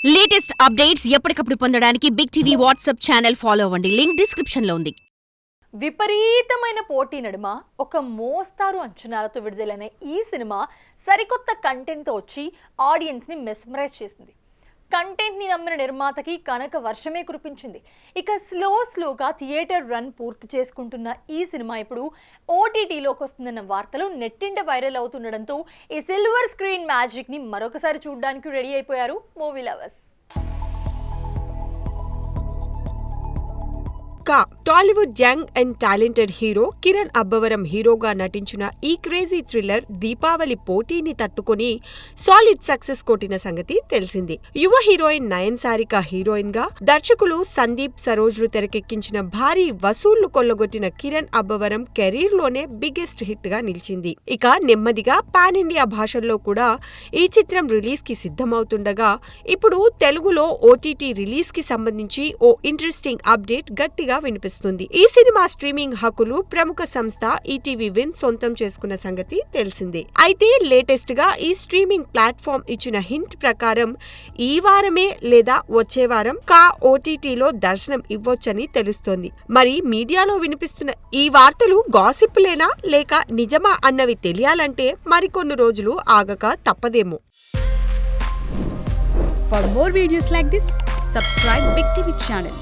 Latest updates ఎప్పటికప్పుడు పొందడానికి Big TV WhatsApp channel follow అవ్వండి. లింక్ డిస్క్రిప్షన్ లో ఉంది. విపరీతమైన పోటీ నడుమ ఒక మోస్తారు అంచనాలతో విడుదలైన ఈ సినిమా సరికొత్త కంటెంట్తో వచ్చి ఆడియన్స్ని మెస్మరైజ్ చేసింది. కంటెంట్ని నమ్మిన నిర్మాతకి కనక వర్షమే కురిపించింది. ఇక స్లోగా థియేటర్ రన్ పూర్తి చేసుకుంటున్న ఈ సినిమా ఇప్పుడు ఓటీటీలోకి వస్తుందన్న వార్తలు నెట్టింట వైరల్ అవుతుండడంతో ఈ సిల్వర్ స్క్రీన్ మ్యాజిక్ని మరొకసారి చూడడానికి రెడీ అయిపోయారు movie lovers. Tollywood young and talented hero Kiran Abbavaram హీరోగా నటించిన ఈ క్రేజీ థ్రిల్లర్ దీపావళి పోటీని తట్టుకొని సాలిడ్ సక్సెస్ కొట్టిన సంగతి తెలిసింది. యువ హీరోయిన్ నయన్ సారిక హీరోయిన్ గా, దర్శకులు సందీప్ సరోజ్లు తెరకెక్కించిన భారీ వసూళ్లు కొల్లగొట్టిన కిరణ్ అబ్బవరం కెరీర్ లోనే బిగ్గెస్ట్ హిట్ గా నిలిచింది. ఇక నెమ్మదిగా పాన్ ఇండియా భాషల్లో కూడా ఈ చిత్రం రిలీజ్ కి సిద్ధమవుతుండగా ఇప్పుడు తెలుగులో ఓటీటీ రిలీజ్ కి సంబంధించి ఓ ఇంట్రెస్టింగ్ అప్డేట్ గట్టిగా వినిపిస్తుంది. ఈ సినిమా స్ట్రీమింగ్ హక్కులు ప్రముఖ సంస్థ ఈటీవీ విన్ సొంతం చేసుకున్న సంగతి తెలిసిందే. అయితే లేటెస్ట్ గా ఈ స్ట్రీమింగ్ ప్లాట్ఫామ్ ఇచ్చిన హింట్ ప్రకారం ఈ వారమే లేదా వచ్చే వారం ఓటీటీలో దర్శనం ఇవ్వొచ్చని తెలుస్తోంది. మరి మీడియాలో వినిపిస్తున్న ఈ వార్తలు గాసిప్లేనా లేక నిజమా అన్నవి తెలియాలంటే మరికొన్ని రోజులు ఆగక తప్పదేమో. For more videos like this, subscribe Big TV channel.